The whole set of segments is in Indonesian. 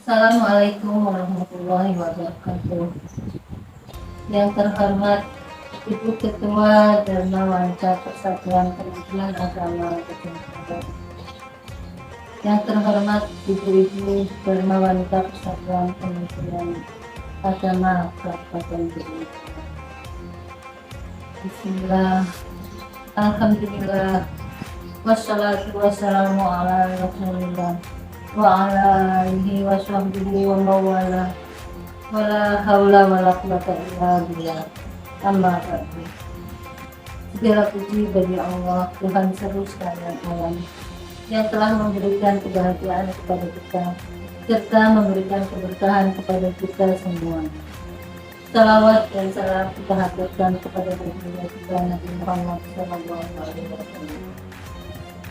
Assalamualaikum warahmatullahi wabarakatuh. Yang terhormat Ibu Ketua Dharma Wanita Persatuan Kementerian Agama Republik. Yang terhormat Ibu-Ibu Dharma Wanita Persatuan Kementerian Agama Kabupaten Bogor. Bismillah, alhamdulillah, wassalatu wassalamu ala rasulillah wa ala alihi wa sahbihi wa mawala wala haula wala quwata illa billah. Amma ba'du. Segala puji bagi Allah, Tuhan seluruh sekalian alam, yang telah memberikan kebahagiaan kepada kita serta memberikan keberkahan kepada kita semua. Salawat dan salam kita haturkan kepada baginda kita Nabi Muhammad SAW.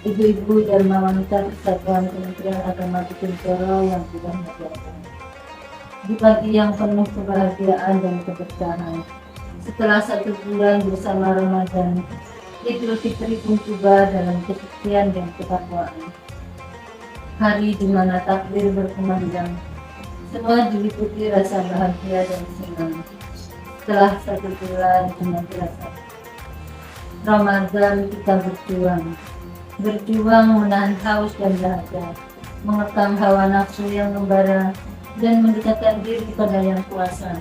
Ibu-ibu Dharma Wanita Persatuan Kementerian Agama Bojonegoro yang sudah berjalan di pagi yang penuh kebahagiaan dan keberkahan, setelah 1 bulan bersama Ramadan, Idul Fitri pun tiba dalam kesucian dan ketakwaan. Hari di mana takbir berkumandang, semua diliputi rasa bahagia dan senang. Setelah 1 bulan dengan rasa Ramadan, kita berjuang menahan haus dan dahaga, mengekang hawa nafsu yang membara, dan mendekatkan diri pada yang kuasa.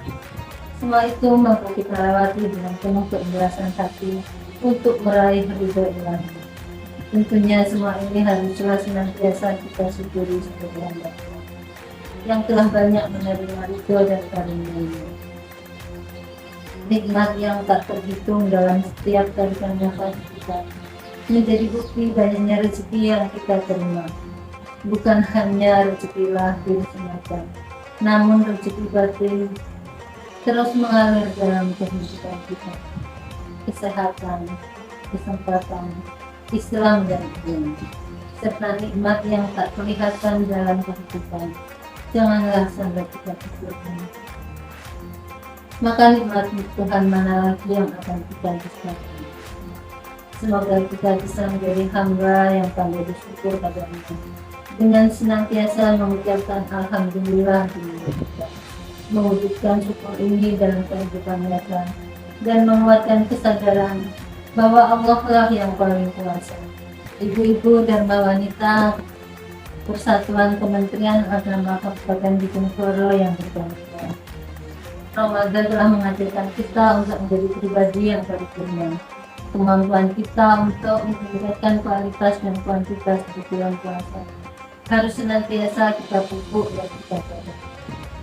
Semua itu mampu kita lewati dengan penuh keikhlasan hati untuk meraih ridho Ilahi. Tentunya semua ini haruslah senantiasa kita syukuri sebagai hamba yang telah banyak menerima ridho dan karunia. Nikmat yang tak terhitung dalam setiap tarikan nafas kita menjadi bukti banyaknya rezeki yang kita terima. Bukan hanya rezeki lahir semata, namun rezeki batin terus mengalir dalam kehidupan kita. Kesehatan, kesempatan, Islam dan iman, serta nikmat yang tak kelihatan dalam kehidupan, janganlah sampai kita pikirkan. Maka nikmat Tuhan mana lagi yang akan kita dustakan? Semoga kita bisa menjadi hamba yang pandai bersyukur pada Allah, dengan senantiasa mengucapkan alhamdulillah di dunia kita, mewujudkan syukur ini dalam kehidupan nyata, dan menguatkan kesadaran bahwa Allah lah yang paling kuasa. Ibu-ibu Dharma Wanita Persatuan Kementerian Agama Kabupaten Bojonegoro yang berbahagia, Ramadan telah mengajarkan kita untuk menjadi pribadi yang paripurna. Kemampuan kita untuk meningkatkan kualitas dan kuantitas di bulan puasa harus senantiasa kita pupuk dan kita jaga.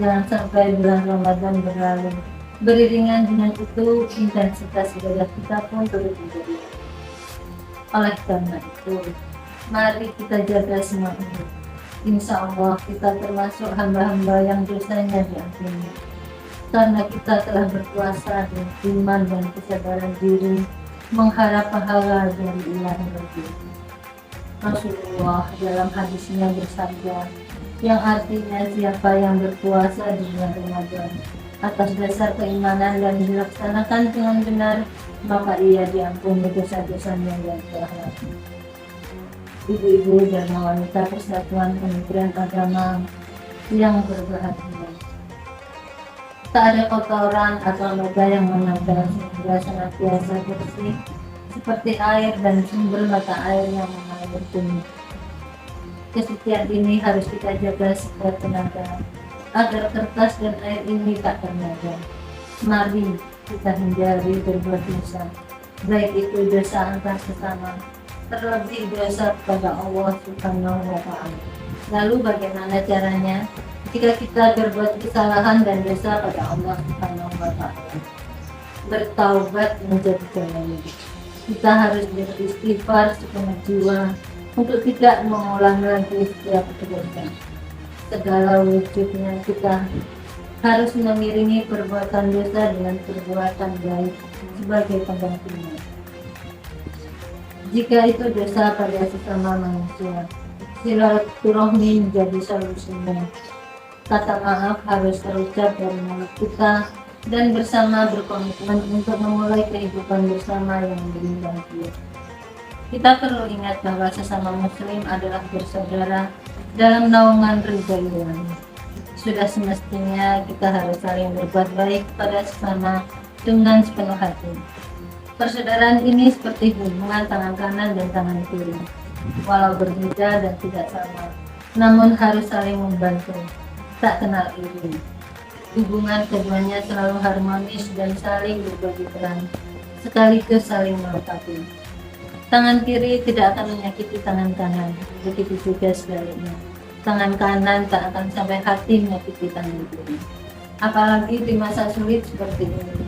Jangan sampai bulan Ramadan berlalu beriringan dengan itu intensitas ibadah kita pun turut menjadi. Oleh karena itu, mari kita jaga semua ini. Insya Allah kita termasuk hamba-hamba yang dosanya diampuni, karena kita telah berpuasa dengan iman dan kesadaran diri, mengharap pahala dari Ilahi Rabbi. Rasulullah dalam hadisnya bersabda, yang artinya siapa yang berpuasa di bulan Ramadan atas dasar keimanan dan dilaksanakan dengan benar, maka ia diampuni dosa-dosanya yang telah lalu. Ibu-ibu dan wanita Persatuan Kementerian Agama yang berbahagia, tak ada kotoran atau noda yang menempel sehingga senantiasa bersih seperti air dan sumber mata air yang mengalir jernih. Kesucian ini harus kita jaga sekuat tenaga agar kertas dan air ini tak ternoda. Mari kita hindari berbuat dosa, baik itu dosa antar sesama, terlebih dosa kepada Allah Subhanahu wa Ta'ala. Lalu bagaimana caranya? Jika kita berbuat kesalahan dan dosa pada Allah Subhanahu wa Ta'ala, bertaubat menjadi jalan. Kita harus beristighfar sepenuh jiwa untuk tidak mengulang lagi setiap kejadian. Segala wujudnya kita harus mengiringi perbuatan dosa dengan perbuatan baik sebagai penggantinya. Jika itu dosa pada sesama manusia, silaturahmi menjadi solusinya. Kata maaf harus terucap dari mulut kita dan bersama berkomitmen untuk memulai kehidupan bersama yang lebih bahagia. Kita perlu ingat bahwa sesama muslim adalah bersaudara dalam naungan ridha Ilahi. Sudah semestinya kita harus saling berbuat baik pada sesama dengan sepenuh hati. Persaudaraan ini seperti hubungan tangan kanan dan tangan kiri, walau berbeda dan tidak sama, namun harus saling membantu, tak kenal iri. Hubungan keduanya selalu harmonis dan saling berbagi peran, sekaligus saling melengkapi. Tangan kiri tidak akan menyakiti tangan kanan, begitu juga sebaliknya. Tangan kanan tak akan sampai hati menyakiti tangan kiri. Apalagi di masa sulit seperti ini.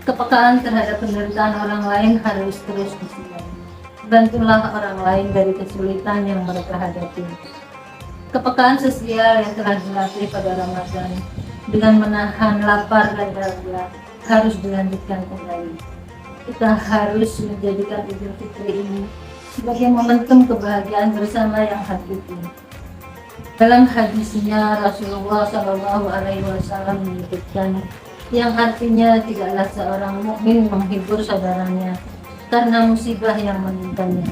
Kepekaan terhadap penderitaan orang lain harus terus disiapkan. Bantulah orang lain dari kesulitan yang mereka hadapi. Kepekaan sosial yang telah dilatih pada Ramadan dengan menahan lapar dan dahaga harus dilanjutkan kembali. Kita harus menjadikan Idul Fitri ini sebagai momentum kebahagiaan bersama yang hakiki. Dalam hadisnya Rasulullah Shallallahu Alaihi Wasallam menyebutkan yang artinya tidaklah seorang mukmin menghibur saudaranya karena musibah yang menimpanya,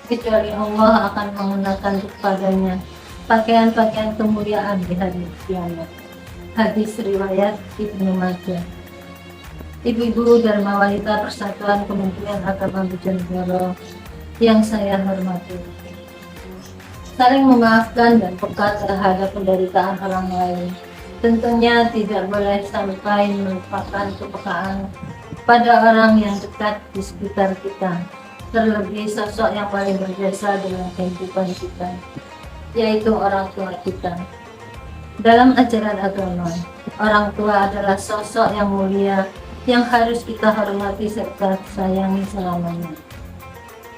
kecuali Allah akan mengenakan kepadanya pakaian-pakaian kemuliaan di hari kiamat. Hadis riwayat Ibnu Majah. Ibu-ibu Dharma Wanita Persatuan Kementerian Agama Bojonegoro yang saya hormati, saling memaafkan dan peka terhadap penderitaan orang lain tentunya tidak boleh sampai melupakan kepekaan pada orang yang dekat di sekitar kita, terlebih sosok yang paling berjasa dalam kehidupan kita, yaitu orang tua kita. Dalam ajaran agama, orang tua adalah sosok yang mulia yang harus kita hormati serta sayangi selamanya.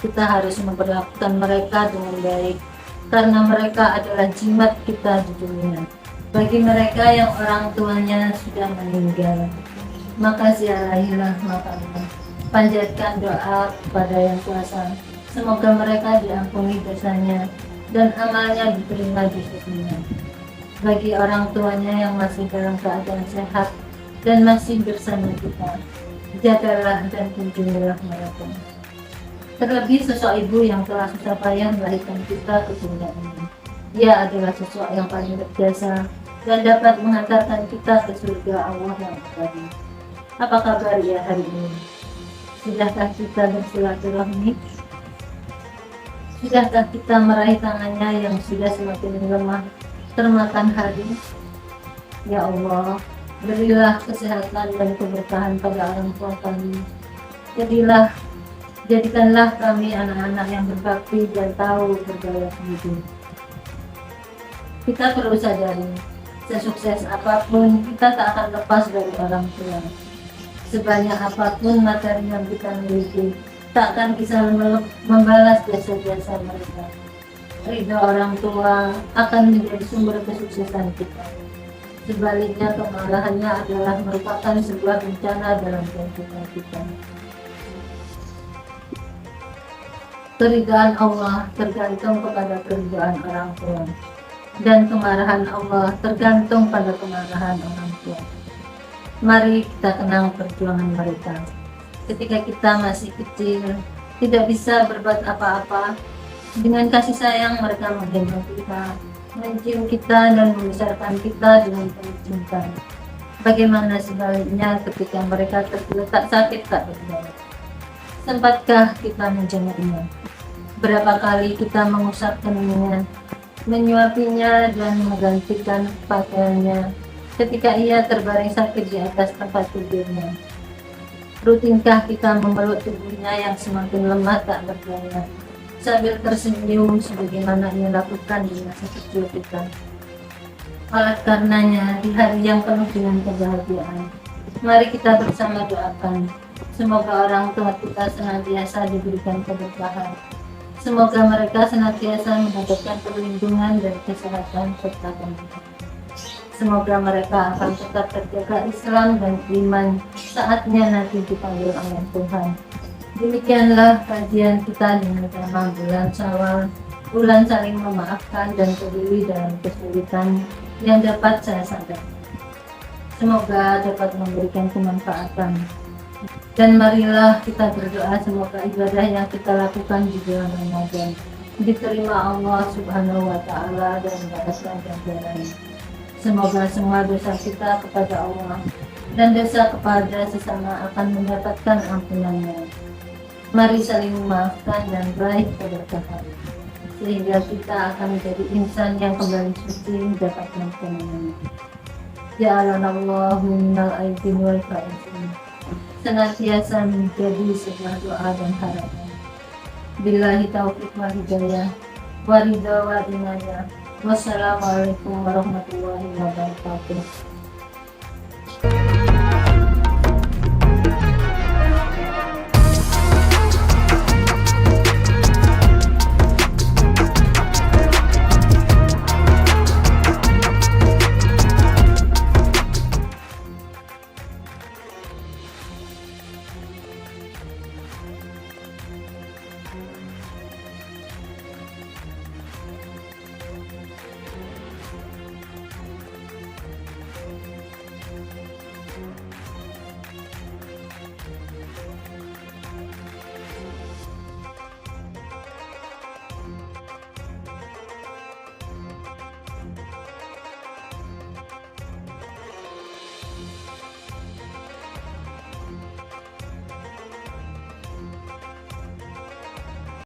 Kita harus memperlakukan mereka dengan baik karena mereka adalah jimat kita di dunia. Bagi mereka yang orang tuanya sudah meninggal, maka ziarahilah makamnya. Panjatkan doa kepada Yang Kuasa, semoga mereka diampuni dosanya dan amalnya diterima di sisinya. Bagi orang tuanya yang masih dalam keadaan sehat dan masih bersama kita, jagalah dan kunjungilah mereka. Terlebih sosok ibu yang telah susah payah melahirkan kita ke dunia ini. Ia adalah sosok yang paling berjasa dan dapat mengantarkan kita ke surga Allah yang abadi. Apa kabar ya hari ini? Sudahkah kita bersilaturahmi? Sudahkah kita meraih tangannya yang sudah semakin lemah termakan hari? Ya Allah, berilah kesehatan dan keberkahan pada orang tua kami. Jadikanlah kami anak-anak yang berbakti dan tahu berdaya hidup. Kita perlu sadari, sesukses apapun kita tak akan lepas dari orang tua. Sebanyak apapun materi yang kita miliki, tak akan bisa membalas jasa-jasa mereka. Ridho orang tua akan menjadi sumber kesuksesan kita. Sebaliknya, kemarahannya adalah merupakan sebuah bencana dalam kehidupan kita. Keridhaan Allah tergantung kepada keridhaan orang tua, dan kemarahan Allah tergantung pada kemarahan orang tua. Mari kita kenang perjuangan mereka. Ketika kita masih kecil, tidak bisa berbuat apa-apa, dengan kasih sayang mereka menggendong kita, mencium kita dan membesarkan kita dengan penuh cinta. Bagaimana sebaliknya ketika mereka tergeletak sakit tak berdaya? Sempatkah kita menjenguknya? Berapa kali kita mengusap keningnya, menyuapinya dan menggantikan pakaiannya ketika ia terbaring sakit di atas tempat tidurnya? Rutinkah kita memeluk tubuhnya yang semakin lemah tak berdaya, sambil tersenyum sebagaimana ia lakukan di masa kecil kita? Oleh karenanya, di hari yang penuh dengan kebahagiaan, mari kita bersama doakan semoga orang tua kita senantiasa diberikan keberkahan. Semoga mereka senantiasa mendapatkan perlindungan dan kesehatan serta kemudahan. Semoga mereka akan tetap terjaga Islam dan iman saatnya nanti dipanggil oleh Tuhan. Demikianlah kajian kita dengan tema bulan Syawal, bulan saling memaafkan dan peduli dalam kesulitan yang dapat saya sampaikan. Semoga dapat memberikan kemanfaatan. Dan marilah kita berdoa semoga ibadah yang kita lakukan di bulan Ramadan diterima Allah Subhanahu wa Ta'ala dan membalaskan ganjarannya. Semoga semua dosa kita kepada Allah dan dosa kepada sesama akan mendapatkan ampunannya. Mari saling memaafkan dan raih keberkahan, sehingga kita akan menjadi insan yang kembali suci mendapatkan kemenangan. Ja'alanallahu minal aidin wal faizin. Senantiasa menjadi sebuah doa dan harapan. Billahi taufiq wal hidayah, wa ridha wa inayah. Wassalamualaikum warahmatullahi wabarakatuh.